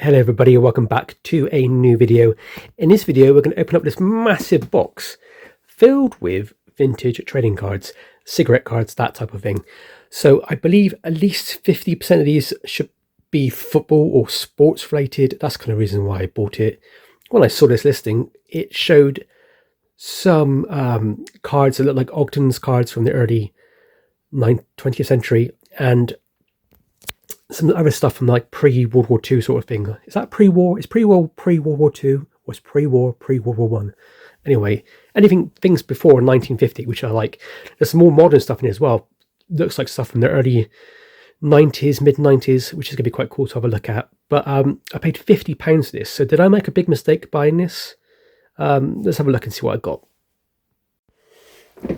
Hello everybody and welcome back to a new video. In this video we're going to open up this massive box filled with vintage trading cards, cigarette cards, that type of thing. So I believe at least 50% of these should be football or sports related. That's kind of the reason why I bought it. When I saw this listing, it showed some cards that look like Ogden's cards from the early 20th century and some other stuff from like pre-World War II sort of thing. Is that pre-war? Is pre-war pre-World War II? Or is pre-war pre-World War One? Anyway, things before 1950, which I like. There's some more modern stuff in here as well. Looks like stuff from the early 90s, mid-90s, which is going to be quite cool to have a look at. But I paid £50 for this. So did I make a big mistake buying this? Let's have a look and see what I got.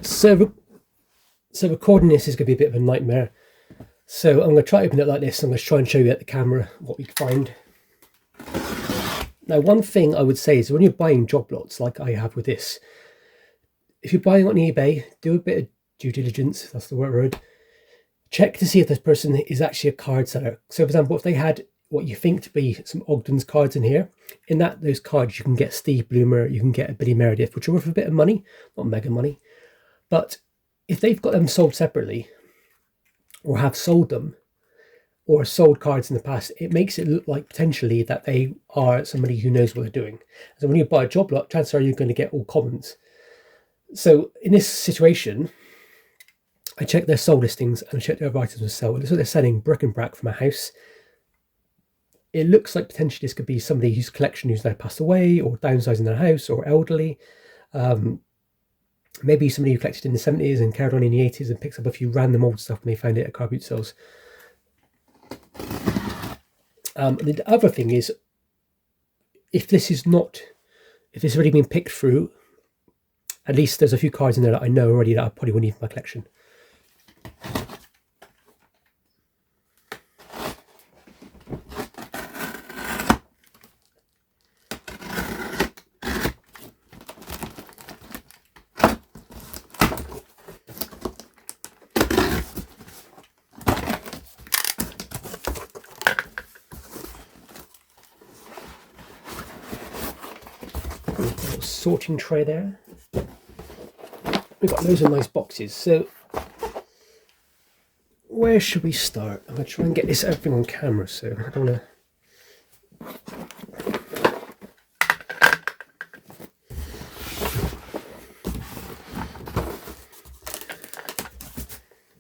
So recording this is going to be a bit of a nightmare. So I'm going to try to open it like this. I'm going to try and show you at the camera what we find. Now, one thing I would say is when you're buying job lots like I have with this, if you're buying on eBay, do a bit of due diligence, if that's the word. Check to see if this person is actually a card seller. So, for example, if they had what you think to be some Ogden's cards in here, in those cards you can get Steve Bloomer, you can get a Billy Meredith, which are worth a bit of money, not mega money. But if they've got them sold separately, or have sold them, or sold cards in the past, it makes it look like potentially that they are somebody who knows what they're doing. So when you buy a job lot, chances are you're going to get all commons. So in this situation, I checked their sold listings and I checked their other items for sale. It looks like they're selling bric-a-brac from a house. It looks like potentially this could be somebody whose collection who's now passed away, or downsizing their house, or elderly. Maybe somebody who collected in the 70s and carried on in the 80s and picks up a few random old stuff when they found it at car boot sales. And the other thing is, if this has already been picked through, at least there's a few cards in there that I know already that I probably will need for my collection. Little sorting tray there. We've got loads of nice boxes. So where should we start? I'm going to try and get this everything on camera, so I don't want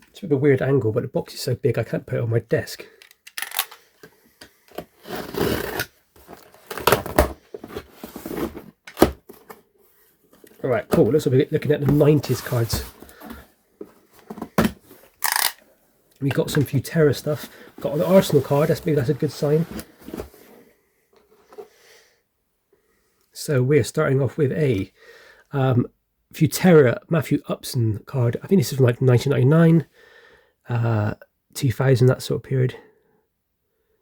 It's a bit of a weird angle, but the box is so big I can't put it on my desk. Alright, cool. Looks like we're looking at the 90s cards. We got some Futera stuff. Got an Arsenal card, maybe that's a good sign. So we're starting off with a Futera Matthew Upson card. I think this is from like 1999, 2000, that sort of period.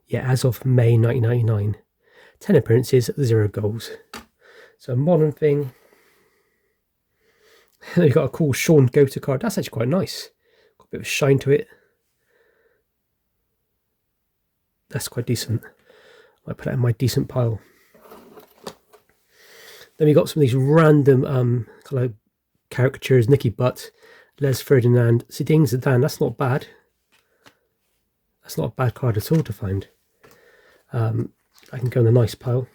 Yeah, as of May 1999. 10 appearances, 0 goals. So a modern thing. You've got a cool Sean Gota card. That's actually quite nice. Got a bit of shine to it. That's quite decent. I put that in my decent pile. Then we got some of these random kind of caricatures. Nicky Butt, Les Ferdinand, Zinedine Zidane. That's not bad. That's not a bad card at all to find. I can go in a nice pile.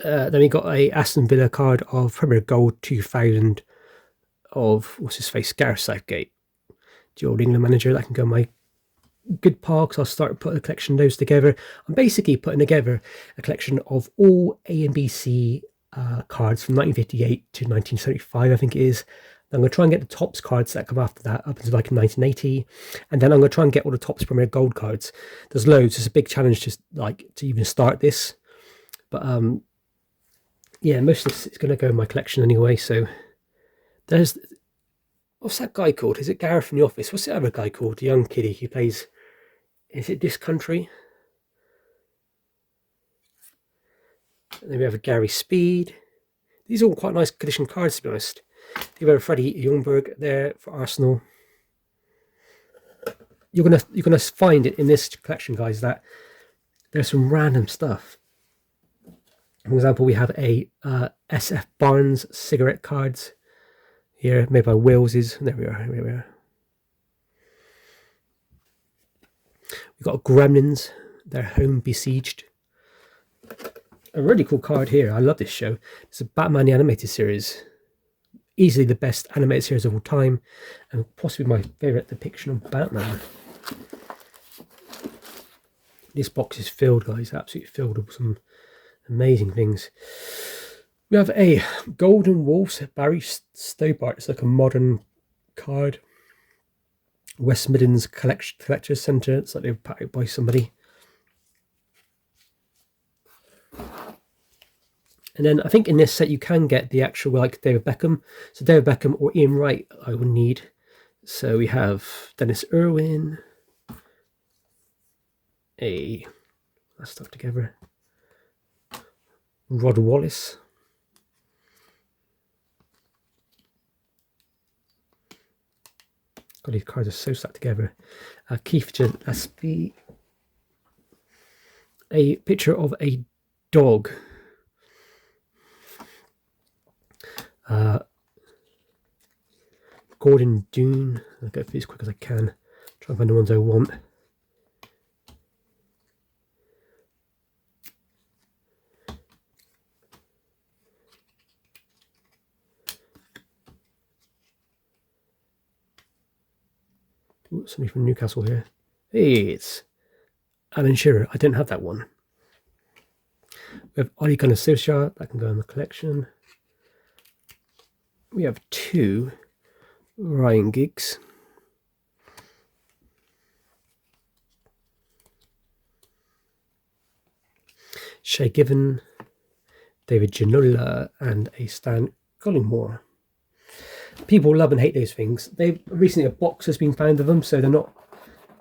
Then we got a Aston Villa card of Premier Gold 2000 of, what's his face, Gareth Southgate, the old England manager. That can go in my good pile because I'll start putting a collection of those together. I'm basically putting together a collection of all A and BC cards from 1958 to 1975, I think it is. I'm going to try and get the Topps cards that come after that up until like 1980, and then I'm going to try and get all the Topps Premier Gold cards. There's loads. It's a big challenge just like to even start this, but yeah, most of this is going to go in my collection anyway. So there's, what's that guy called? Is it Gareth from The Office? What's the other guy called? The young kiddie who plays, is it This Country? And then we have a Gary Speed. These are all quite nice condition cards, to be honest. You have Freddie Ljungberg there for Arsenal. you're gonna find it in this collection, guys, that there's some random stuff. For example, we have a SF Barnes cigarette cards here, made by Wills's. There we are. Here we are. We've got Gremlins, their home besieged. A really cool card here. I love this show. It's a Batman the Animated Series. Easily the best animated series of all time, and possibly my favourite depiction of Batman. This box is filled, guys, absolutely filled with some amazing things. We have a Golden Wolves, Barry Stobart. It's like a modern card. West Midlands Collectors Centre. It's like they were packed by somebody. And then I think in this set you can get the actual, like, David Beckham. So David Beckham or Ian Wright I would need. So we have Dennis Irwin. That's stuck together. Rod Wallace. God, these cards are so stuck together. Keith Gillespie. A picture of a dog. Gordon Dune. I'll go through as quick as I can. Try and find the ones I want. Ooh, somebody from Newcastle here. Hey, it's Alan Shearer. I don't have that one. We have Ole Gunnar Solskjaer. That can go in the collection. We have 2 Ryan Giggs. Shay Given, David Ginola, and a Stan Collingmore. People love and hate those things. They recently, a box has been found of them, so they're not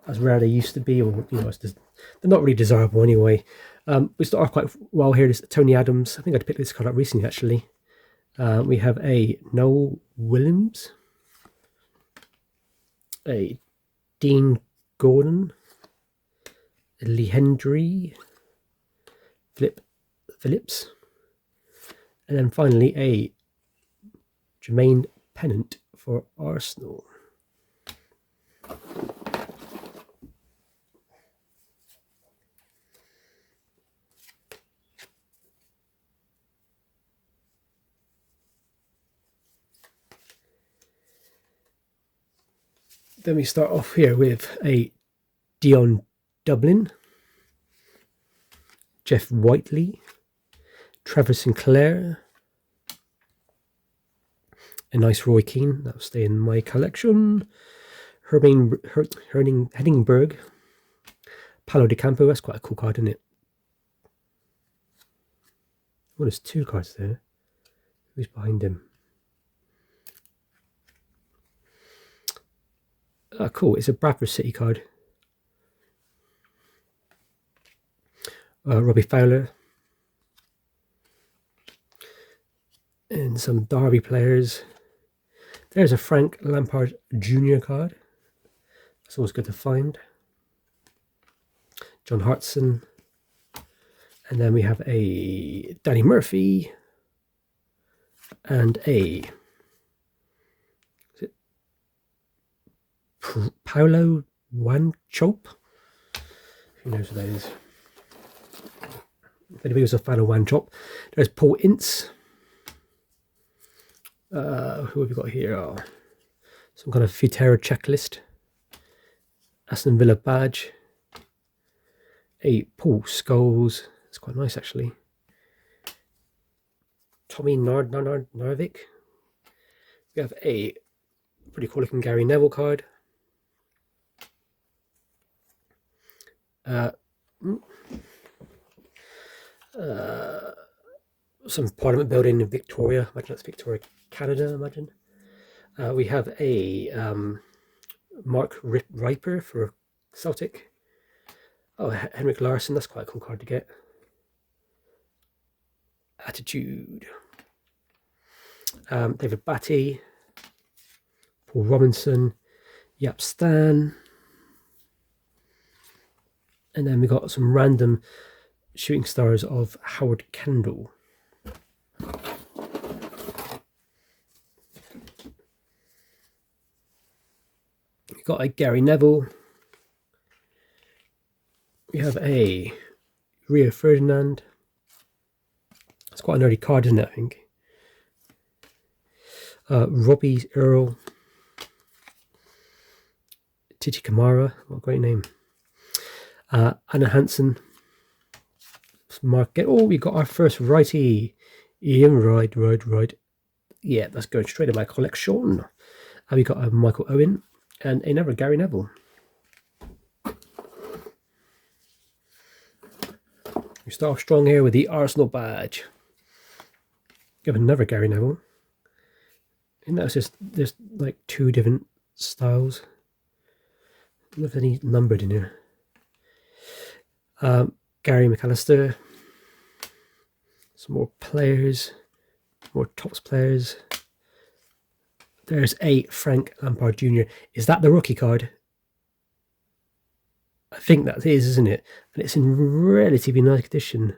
as rare as they used to be, or they're not really desirable anyway. We start off quite well here. This Tony Adams. I think I picked this card up recently, actually. We have a Noel Williams, a Dean Gordon, a Lee Hendry, Phillips, and then finally a Jermaine Pennant for Arsenal. Then we start off here with a Dion Dublin, Jeff Whiteley, Trevor Sinclair, a nice Roy Keane, that'll stay in my collection, Henningberg, Paolo Di Campo. That's quite a cool card, isn't it? Oh, there's 2 cards there. Who's behind him? Oh, cool. It's a Bradford City card. Robbie Fowler. And some Derby players. There's a Frank Lampard Jr. card. That's always good to find. John Hartson. And then we have a Danny Murphy. And a... Paolo Wanchope. Who knows who that is? If anybody was a fan of Wanchope. There's Paul Ince. Who have we got here? Oh, some kind of Futera checklist. Aston Villa badge. A Paul Scholes. It's quite nice, actually. Tommy Narvik. We have a pretty cool looking Gary Neville card. Some Parliament building in Victoria. Imagine that's Victoria, Canada, imagine. We have a Mark Riper for Celtic. Oh, Henrik Larsson, that's quite a cool card to get. Attitude. David Batty. Paul Robinson. Yap Stan. And then we got some random shooting stars of Howard Kendall. We got a Gary Neville. We have a Rio Ferdinand. It's quite a nerdy card, isn't it, I think? Robbie Earl. Titi Kamara, what a great name. Anna Hansen. Mark. Oh, we got our first righty. Ian Right. Yeah, that's going straight in my collection. And we got a Michael Owen and another Gary Neville. We start off strong here with the Arsenal badge. We have another Gary Neville. And that's just there's like 2 different styles. I don't know if any numbered in here. Gary McAllister. Some more players, more Topps players. There's a Frank Lampard Jr. Is that the rookie card? I think that is, isn't it? And it's in relatively nice condition.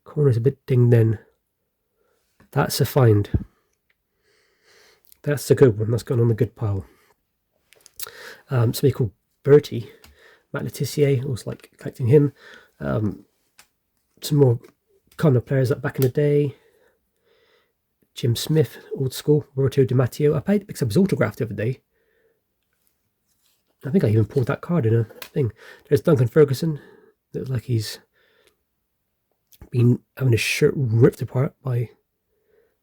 Corner's a bit dinged in. That's a find. That's a good one. That's gone on the good pile. Somebody called Bertie, Matt Letitia, I was like collecting him. Some more kind of players like back in the day. Jim Smith, old school. Roberto Di Matteo. I picked up his autograph the other day. I think I even pulled that card in a thing. There's Duncan Ferguson. Looks like he's been having his shirt ripped apart by, is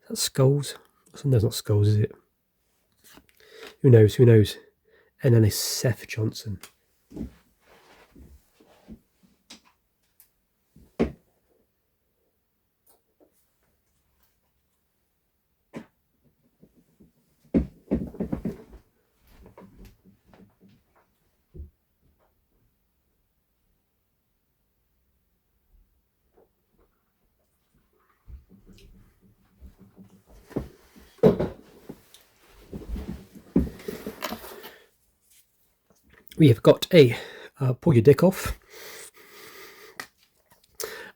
that Skulls? No, it's not Skulls, is it? Who knows? Who knows? And then a Seth Johnson. We have got a Pull Your Dick Off.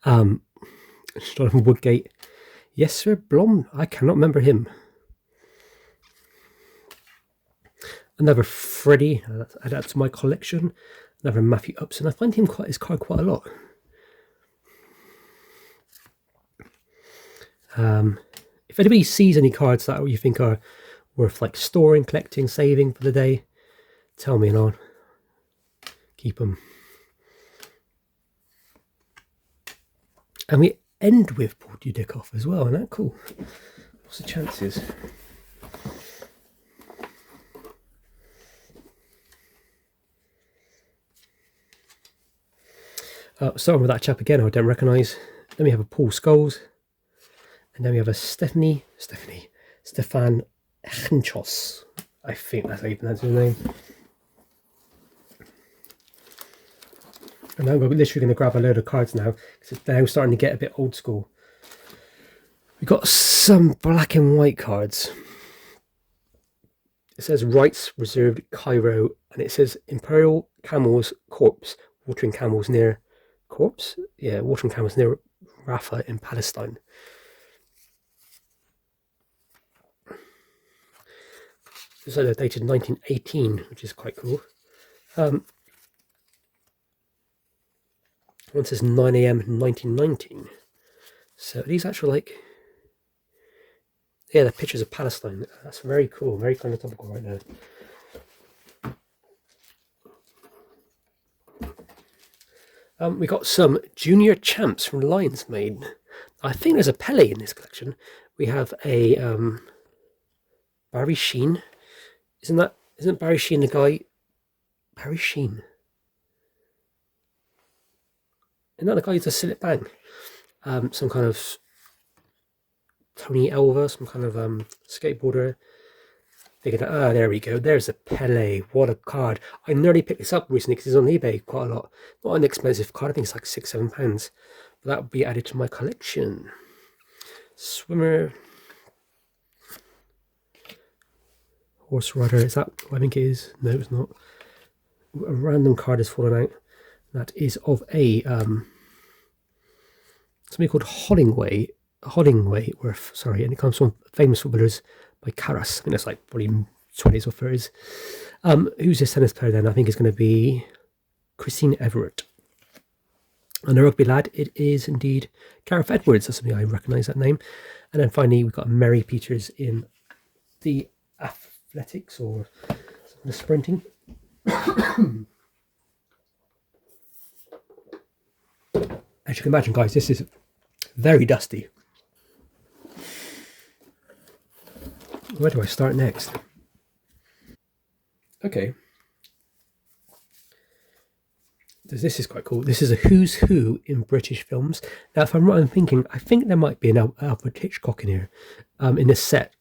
Jonathan Woodgate. Yes, sir, Blom. I cannot remember him. Another Freddie. Add that to my collection. Another Matthew Upson. I find him his card quite a lot. If anybody sees any cards that you think are worth like storing, collecting, saving for the day, tell me and I'll keep them. And we end with Pull Your Dick Off as well, isn't that cool? What's the chances? Starting with that chap again, I don't recognise. Then we have a Paul Scholes. And then we have a Stefan Henchos. I think that's how you pronounce his name. And I'm literally going to grab a load of cards now, because it's now starting to get a bit old school. We've got some black and white cards. It says Rights Reserved Cairo, and it says Imperial Camels Corpse, watering camels near Corpse? Yeah, watering camels near Rafah in Palestine. So they're dated 1918, which is quite cool. One says 9 AM 1919. So these actually like, yeah, the pictures of Palestine. That's very cool, very kind of topical right now. We got some junior champs from Lions Made. I think there's a Pele in this collection. We have a Barry Sheen. Isn't Barry Sheen the guy? Barry Sheen. Isn't that the guy who's a Sillet Bang? Some kind of Tony Elva, some kind of skateboarder. There we go. There's a Pele. What a card. I nearly picked this up recently because it's on eBay quite a lot. Not an expensive card. I think it's like £6-7. But that would be added to my collection. Swimmer. Horse Rider. Is that what I think it is? No, it's not. A random card has fallen out. That is of a something called Hollingworth, sorry, and it comes from Famous Footballers by Carras. I think that's like probably 20s or 30s. Who's this tennis player then? I think it's going to be Christine Everett. And the rugby lad, it is indeed Gareth Edwards. That's something I recognise that name. And then finally, we've got Mary Peters in the athletics or the sprinting. As you can imagine, guys, this is very dusty. Where do I start next? Okay. This is quite cool. This is a who's who in British films. Now, if I'm right in thinking, I think there might be an Alfred Hitchcock in here, in this set.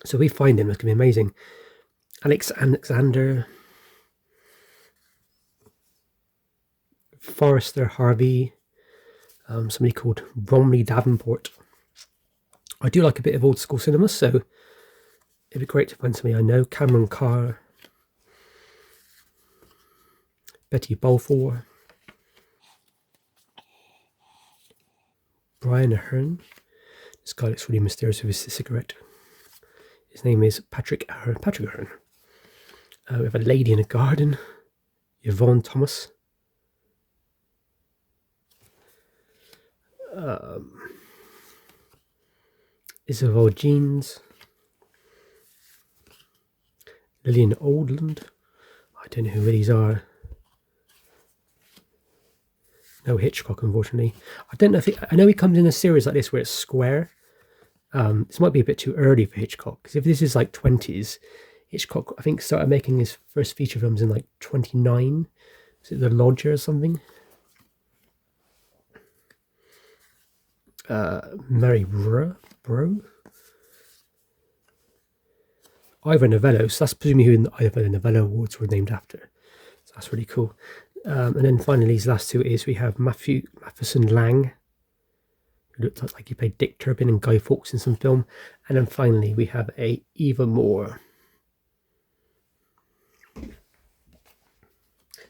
So we find him. It's going to be amazing. Alexander, Forrester Harvey, somebody called Bromley Davenport. I do like a bit of old school cinema, so it'd be great to find somebody I know. Cameron Carr, Betty Balfour, Brian Aherne. This guy looks really mysterious with his cigarette. His name is Patrick Aherne. We have a lady in a garden, Yvonne Thomas. Isabel Jeans, Lillian Oldland. I don't know who these are. No Hitchcock, unfortunately. I don't know if I know he comes in a series like this where it's square. This might be a bit too early for Hitchcock, because if this is like 20s, Hitchcock I think started making his first feature films in like 29. Is it The Lodger or something? Mary Bro? Ivor Novello, so that's presumably who the Ivor Novello Awards were named after. So that's really cool. And then finally, these last two is we have Matheson Lang, who looked like he played Dick Turpin and Guy Fawkes in some film. And then finally, we have a Eva Moore.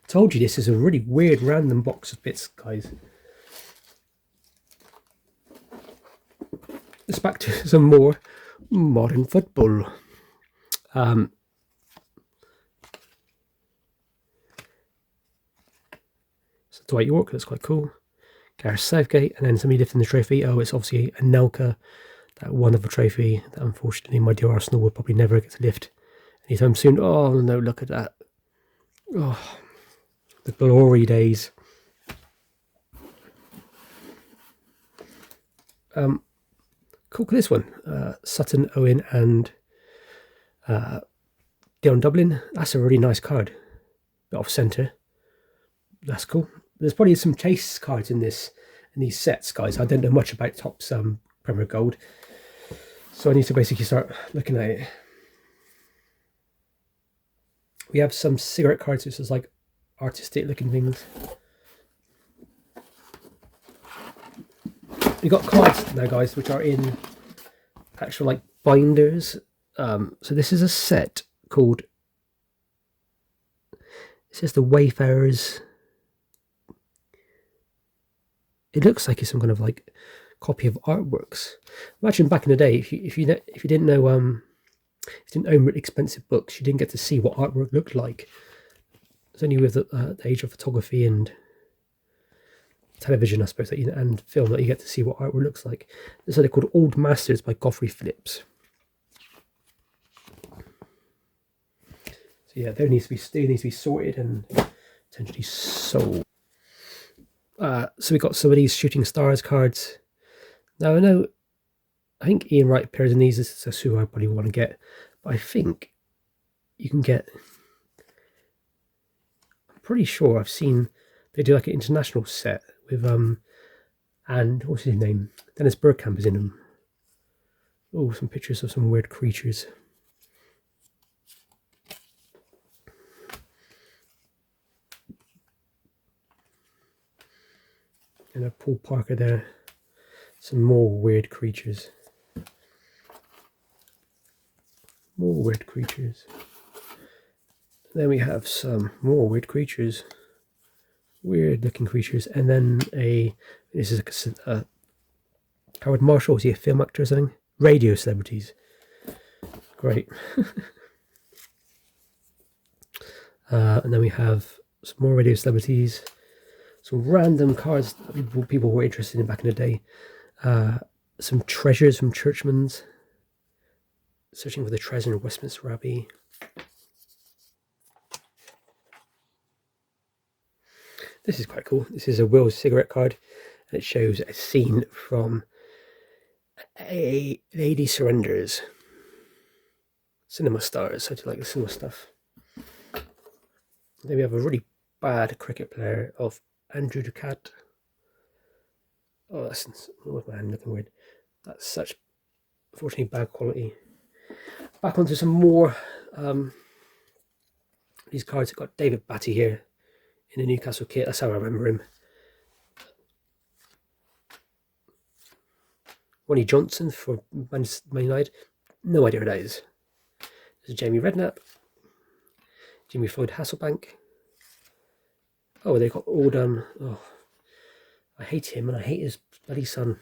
Told you this is a really weird random box of bits, guys. Let's back to some more modern football. So Dwight York, that's quite cool. Gareth Southgate, and then somebody lifting the trophy. Oh, it's obviously Anelka, that wonderful trophy that unfortunately my dear Arsenal will probably never get to lift anytime soon. Oh no, look at that. Oh, the glory days. Cool, look at this one. Sutton, Owen, and Dion Dublin. That's a really nice card. Bit off centre. That's cool. There's probably some chase cards in these sets, guys. I don't know much about Topps Premier Gold, so I need to basically start looking at it. We have some cigarette cards, which is like artistic looking things. We got cards now, guys, which are in actual like binders. So this is a set called, it says The Wayfarers. It looks like it's some kind of like copy of artworks. Imagine back in the day, if you didn't know, if you didn't own really expensive books, you didn't get to see what artwork looked like. It's only with the age of photography and television, I suppose, and film that you get to see what artwork looks like. So they're called Old Masters by Godfrey Phillips. So yeah, they need to be sorted and potentially sold. So we got some of these Shooting Stars cards. Now I think Ian Wright appears in these. This is who I probably want to get, but I think you can get. I'm pretty sure I've seen they do like an international set with and what's his name? Dennis Bergkamp is in them. Oh, some pictures of some weird creatures. And a Paul Parker there. Some more weird creatures. More weird creatures. Then we have some more weird creatures. weird looking creatures. And then this is a Howard Marshall, is he a film actor or something? Radio celebrities. Great. And then we have some more radio celebrities, some random cards that people were interested in back in the day. Some treasures from Churchman's. Searching for the treasure in Westminster Abbey. This is quite cool. This is a Will's cigarette card, and it shows a scene from A Lady Surrenders. Cinema stars. I do like the cinema stuff. Then we have a really bad cricket player of Andrew Ducat. Oh, that's with my hand looking weird. That's such, unfortunately, bad quality. Back onto some more. These cards have got David Batty here in the Newcastle kit. That's how I remember him. Ronnie Johnson for Man United. No idea who that is. This is Jamie Redknapp. Jimmy Floyd Hasselbank. Oh, they got all done. Oh, I hate him and I hate his bloody son.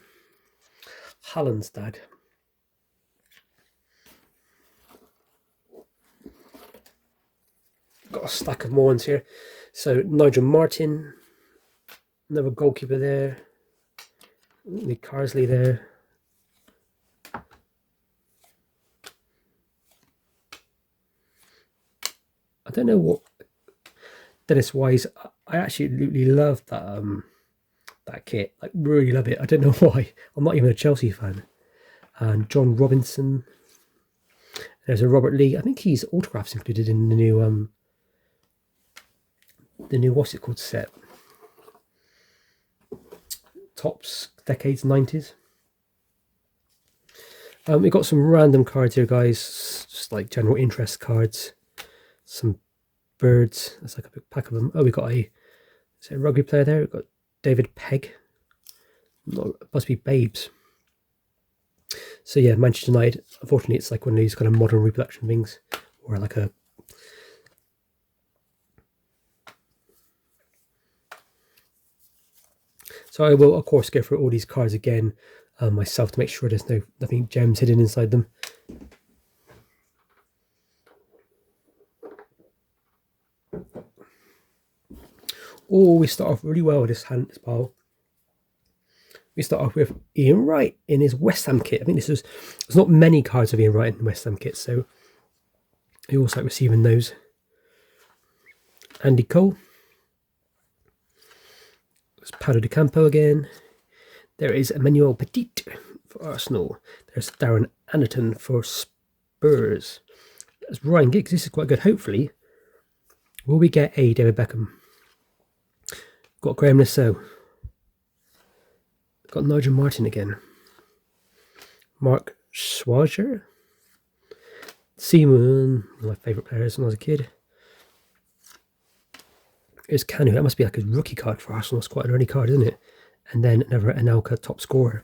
Haaland's dad. Got a stack of more ones here. So Nigel Martin, another goalkeeper there. Lee Carsley there. I don't know what Dennis Wise. I absolutely love that that kit. Like, really love it. I don't know why. I'm not even a Chelsea fan. And John Robinson. There's a Robert Lee. I think his autographs included in the new what's it called set. Tops decades 90s. We've got some random cards here, guys. Just like general interest cards. Some birds. That's like a big pack of them. Oh, we got a rugby player there. We've got David Pegg. Must be Babes. So yeah, Manchester United. Unfortunately, it's like one of these kind of modern reproduction things, or like a. So I will, of course, go through all these cards again myself to make sure there's nothing gems hidden inside them. Oh, we start off really well with this pile. We start off with Ian Wright in his West Ham kit. I think there's not many cards of Ian Wright in the West Ham kit, so we also like receiving those. Andy Cole. There's Paolo Di Campo again. There is Emmanuel Petit for Arsenal. There's Darren Anderton for Spurs. There's Ryan Giggs. This is quite good. Hopefully, will we get a David Beckham? Got Graham Nassau. Got Nigel Martin again. Mark Schwager. Seaman, one of my favourite players when I was a kid. Here's Canu. That must be like a rookie card for Arsenal. It's quite an early card, isn't it? And then another Anelka top scorer.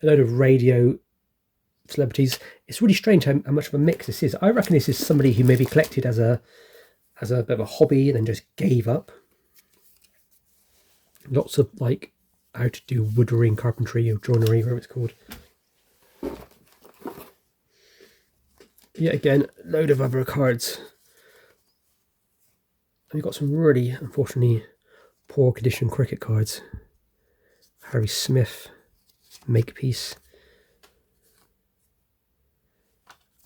A load of radio celebrities. It's really strange how much of a mix this is. I reckon this is somebody who maybe collected as a bit of a hobby and then just gave up. Lots of like how to do woodworking, carpentry, or joinery, whatever it's called. Yet again, a load of other cards. And we've got some really, unfortunately, poor condition cricket cards. Harry Smith, Makepeace.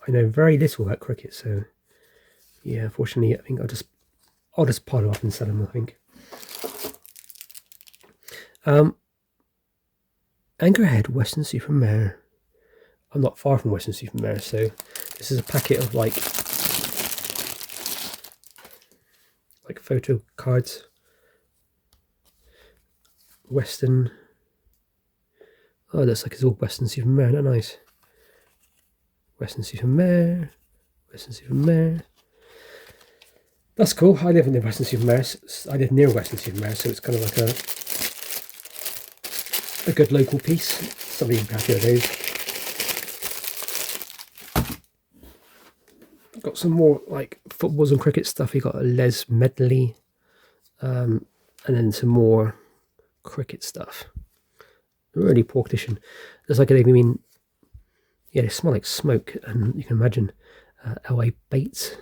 I know very little about cricket, so yeah, unfortunately, I think I'll just pile them up and sell them, I think. Anchorhead, Weston-super-Mare. I'm not far from Weston-super-Mare, so this is a packet of like photo cards. Western. Oh, it looks like it's all Weston-super-Mare. Isn't that nice? Weston-super-Mare. Weston-super-Mare. That's cool. I live in the Weston-super-Mare. I live near Weston-super-Mare, so it's kind of like a good local piece. Somebody can have those. got some more like footballs and cricket stuff. We got a Les Medley, and then some more cricket stuff. Really poor condition. There's like they smell like smoke, and you can imagine L.A. Bates.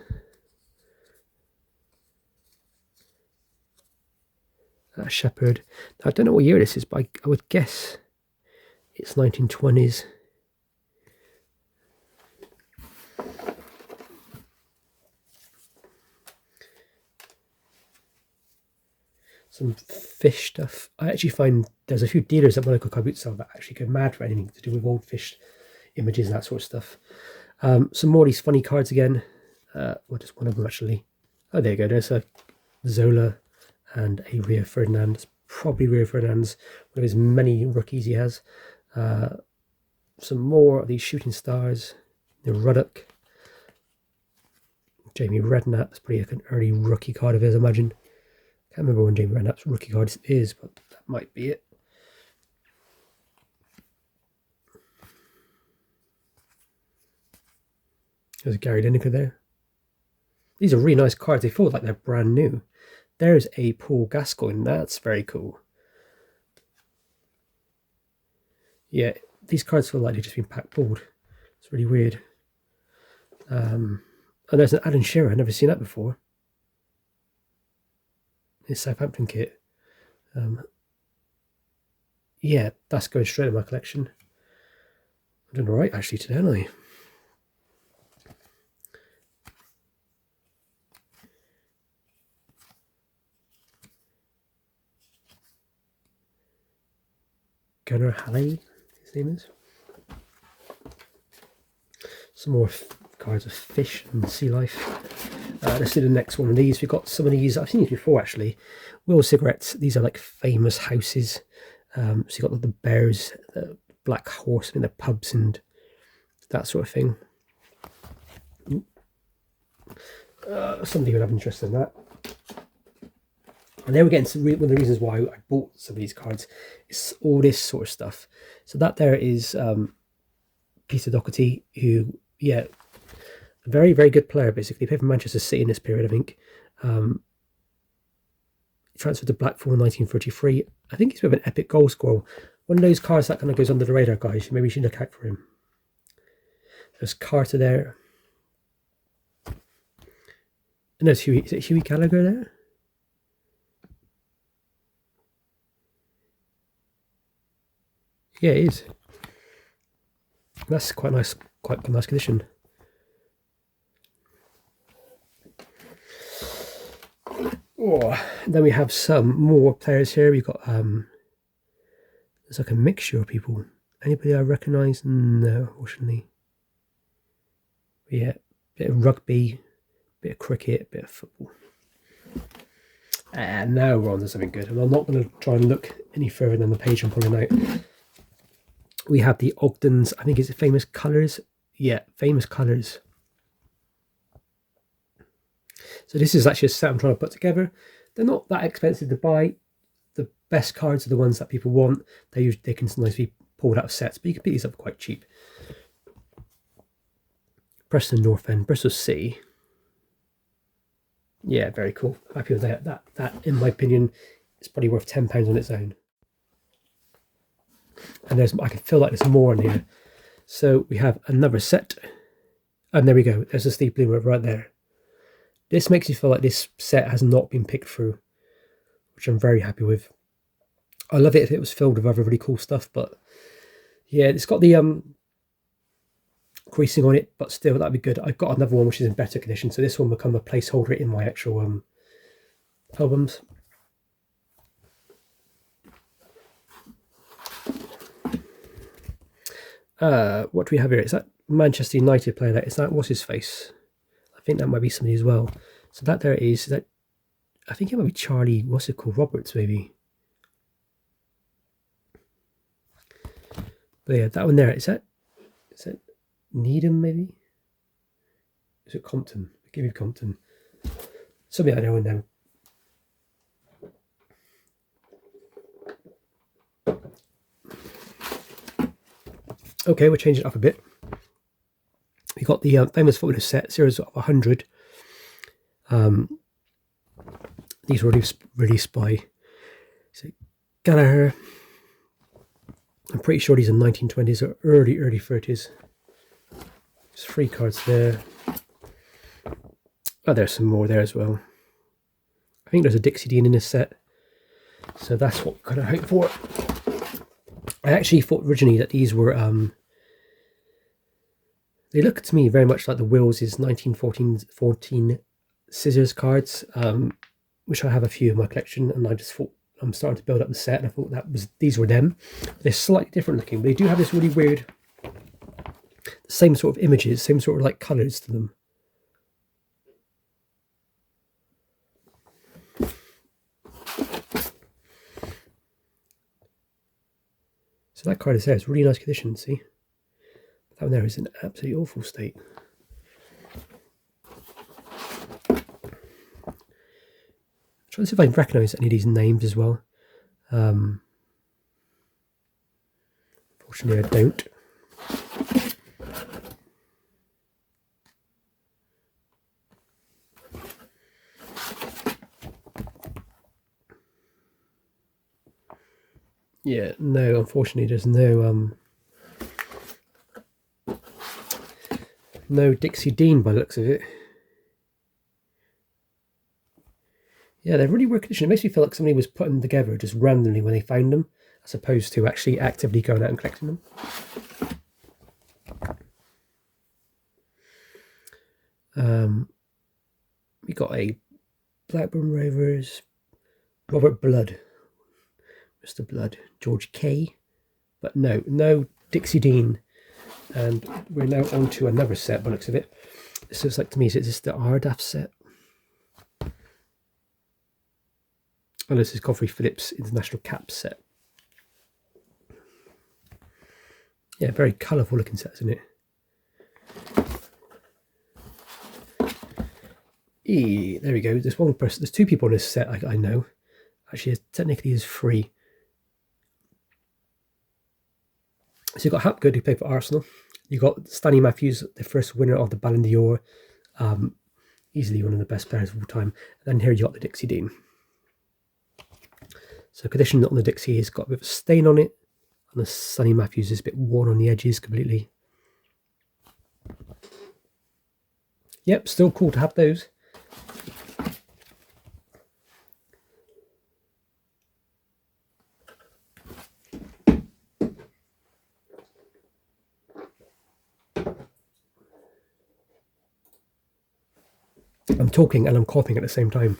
Shepherd. Now, I don't know what year this is, but I would guess it's 1920s. Some fish stuff. I actually find there's a few dealers at my local car boot sale that actually go mad for anything to do with old fish images and that sort of stuff. Some more of these funny cards again. Just one of them actually. Oh, there you go. There's a Zola and a Rio Ferdinand. It's probably Rio Ferdinand's, one of his many rookies he has. Some more of these shooting stars. The Ruddock. Jamie Redknapp. That's probably like an early rookie card of his, I imagine. Can't remember when Jamie Redknapp's rookie card is, but that might be it. There's Gary Lineker there. These are really nice cards. They feel like they're brand new. There's a Paul Gascoigne. That's very cool. Yeah, these cards feel like they've just been packed pulled. It's really weird. And there's an Alan Shearer. I've never seen that before. His Southampton kit. Yeah, that's going straight in my collection. I'm doing alright actually today, aren't I? Gunnar Halley, his name is. Some more cards of fish and sea life. Let's do the next one of these. We've got some of these. I've seen these before actually. Will cigarettes. These are like famous houses. So you've got the Bears, the Black Horse, and the pubs and that sort of thing. Somebody would have interest in that. And then we're getting to one of the reasons why I bought some of these cards. It's all this sort of stuff. So that there is Peter Doherty, who, yeah, a very, very good player, basically. He played for Manchester City in this period, I think. Transferred to Blackpool in 1933. I think he's a bit of an epic goal scorer. One of those cards that kind of goes under the radar, guys. Maybe you should look out for him. There's Carter there. And there's Hughie. Is it Hughie Gallagher there? Yeah, it is. That's quite nice, quite nice condition. Oh, then we have some more players here. We've got there's like a mixture of people. Anybody I recognise? No, unfortunately. Yeah, bit of rugby, bit of cricket, bit of football. And now we're on to something good. And I'm not going to try and look any further than the page I'm pulling out. We have the Ogden's, I think it's Famous Colours. Yeah, Famous Colours. So this is actually a set I'm trying to put together. They're not that expensive to buy. The best cards are the ones that people want. They can sometimes be pulled out of sets, but you can pick these up quite cheap. Preston North End, Bristol City. Yeah, very cool. Happy with that. That, in my opinion, is probably worth £10 on its own. And I can feel like there's more in here. So we have another set. And there we go. There's a Steve Bloomer right there. This makes you feel like this set has not been picked through, which I'm very happy with. I love it if it was filled with other really cool stuff, but yeah, it's got the creasing on it, but still that'd be good. I've got another one which is in better condition, so this one will become a placeholder in my actual albums. What do we have here? Is that Manchester United player there? Is that, what's his face? I think that might be somebody as well. So that there is that. I think it might be Charlie. What's it called? Roberts, maybe. But yeah, that one there. Is that Needham, maybe? Is it Compton? Give me Compton. Somebody I know in them. Okay, we'll change it up a bit. We got the famous footballer set, series of 100. These were released by Gallagher. I'm pretty sure these are 1920s or early 30s. There's 3 cards there. Oh, there's some more there as well. I think there's a Dixie Dean in this set, so that's what kind of hope for. I actually thought originally that these were they look to me very much like the Wills' 1914 scissors cards, which I have a few in my collection, and I just thought I'm starting to build up the set, and I thought these were them. They're slightly different looking, but they do have this really weird, same sort of images, same sort of like colours to them. So that card is there. It's really nice condition, see? That one there is in absolutely awful state. Trying to see if I can recognise any of these names as well. Fortunately, I don't. Yeah, no, unfortunately, there's no Dixie Dean by the looks of it. Yeah, they're really weird condition. It makes me feel like somebody was putting them together just randomly when they found them, as opposed to actually actively going out and collecting them. We got a Blackburn Rovers, Robert Blood, Mr. Blood, George Kay, but no Dixie Dean. And we're now on to another set by the looks of it. This looks like to me, is this the Ardaf set? Oh, this is Godfrey Phillips International Cap set. Yeah, very colourful looking set, isn't it? There we go. There's one person. There's 2 people on this set. I know. Actually, technically, there's 3. So you've got Hapgood, who played for Arsenal. You've got Stanley Matthews, the first winner of the Ballon d'Or. Easily one of the best players of all time. And then here you got the Dixie Dean. So condition on the Dixie has got a bit of a stain on it. And the Stanley Matthews is a bit worn on the edges completely. Yep, still cool to have those. I'm talking and I'm coughing at the same time.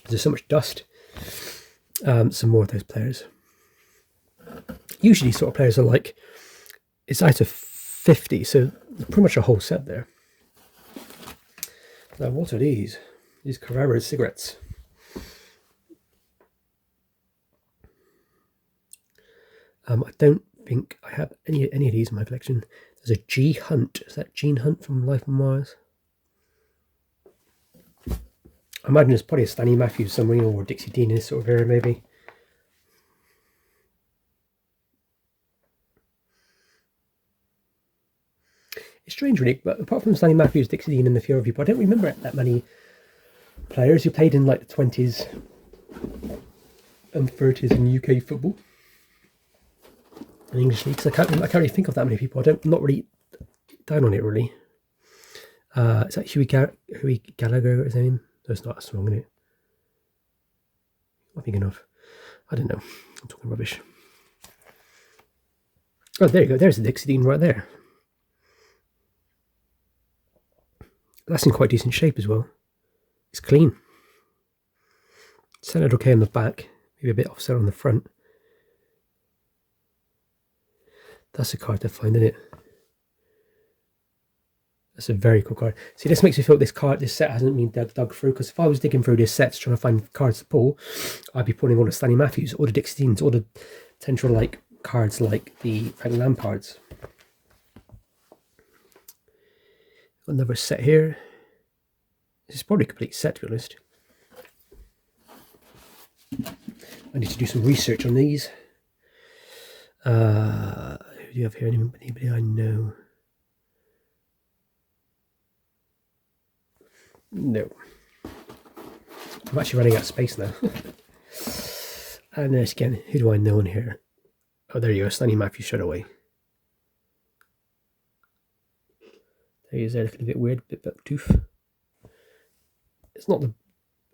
There's so much dust. Some more of those players. Usually these sort of players are like, it's out of 50, so pretty much a whole set there. Now what are these? These Carrera cigarettes. I don't think I have any of these in my collection. There's a G Hunt. Is that Gene Hunt from Life on Mars? I imagine there's probably a Stanley Matthews somewhere, or Dixie Dean in this sort of area, maybe. It's strange, really, but apart from Stanley Matthews, Dixie Dean, and a few other people, I don't remember that many players who played in like the 20s and 30s in UK football and English leagues. I can't really think of that many people. I'm not really down on it, really. Is that Huey Gallagher, his name? No, it's not. That's wrong, isn't it? I'm thinking of. I don't know. I'm talking rubbish. Oh, there you go. There's the Dixie Dean right there. That's in quite decent shape as well. It's clean. Centered okay on the back. Maybe a bit offset on the front. That's a card to find, isn't it? That's a very cool card. See, this makes me feel this set hasn't been dug through, because if I was digging through this set trying to find cards to pull, I'd be pulling all the Stanley Matthews, all the Dixie Deans, all the potential like cards like the Frank Lampards. Another set here. This is probably a complete set, to be honest. I need to do some research on these. Who do you have here? Anybody I know? I'm actually running out of space now. And then again, who do I know in here? Oh, there you go, Stanley Matthews straight away. There he is there, looking a bit weird, a bit bucktooth. It's not the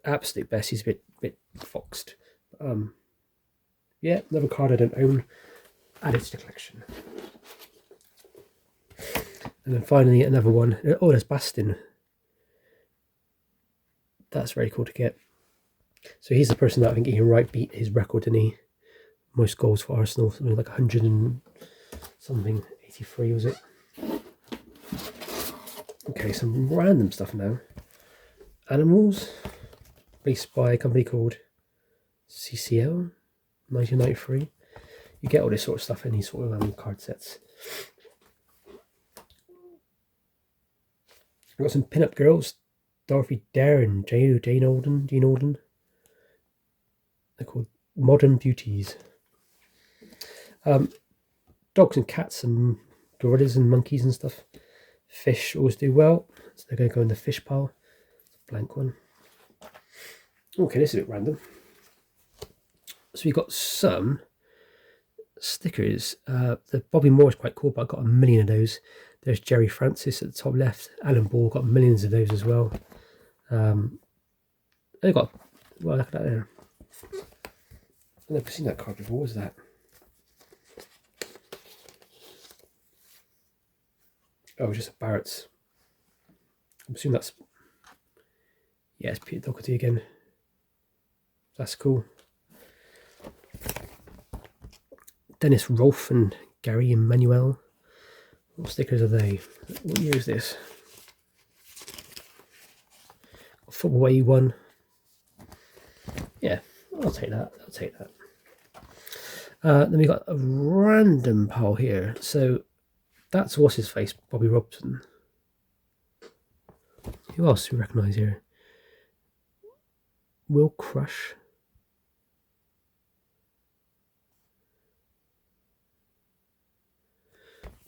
absolute best, he's a bit foxed. Yeah, another card I don't own, added to the collection. And then finally another one. Oh, there's Bastin. That's very cool to get. So he's the person that I think Ian Wright beat his record, didn't he? Most goals for Arsenal, something like 100 and something, 83 was it? Okay, some random stuff now. Animals, released by a company called CCL, 1993. You get all this sort of stuff in these sort of card sets. We've got some pin-up girls, Dorothy Dare and Jane Alden. They're called Modern Beauties. Dogs and cats and gorillas and monkeys and stuff. Fish always do well, so they're going to go in the fish pile. Blank one. Okay, this is a bit random. So we've got some stickers. The Bobby Moore is quite cool, but I've got a million of those. There's Jerry Francis at the top left. Alan Ball, got millions of those as well. They've got, well, look at that there. I've never seen that card before. What was that? Oh, just a Barrett's. I'm assuming that's, yeah, it's Peter Doherty again. That's cool. Dennis Rolfe and Gary Emmanuel. What stickers are they? What year is this? Football A1. Yeah, I'll take that. I'll take that. Then we got a random pile here. So that's what's his face, Bobby Robson. Who else do we recognise here? Will Crush.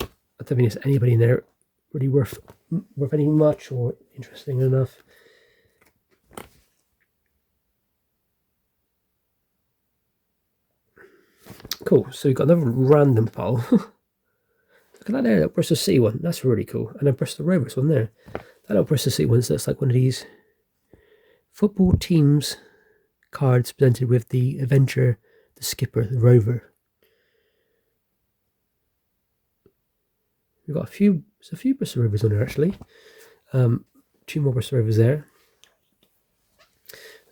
I don't think there's anybody in there really worth any much or interesting enough. Cool, so we've got another random pile. Look at that there, that Bristol City one. That's really cool. And then Bristol Rovers one there. That little Bristol City one looks like one of these football teams cards presented with the Avenger, the skipper, the Rover. We've got there's a few Bristol Rovers on there actually. 2 more Bristol Rovers there.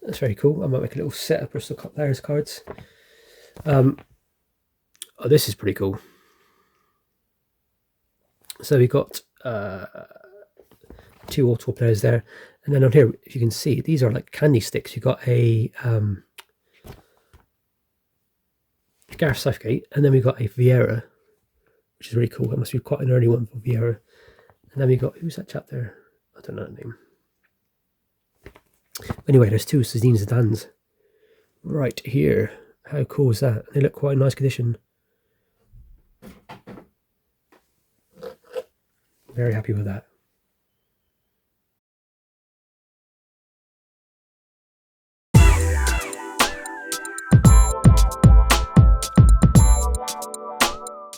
That's very cool. I might make a little set of Bristol Players cards. Oh, this is pretty cool. So we got 2 Auto players there, and then on here, if you can see, these are like candy sticks. You got a Gareth Southgate, and then we got a Vieira, which is really cool. That must be quite an early one for Vieira. And then we got, who's that chap there? I don't know the name. Anyway, there's 2 Zinedine Zidanes right here. How cool is that? They look quite in nice condition. Very happy with that.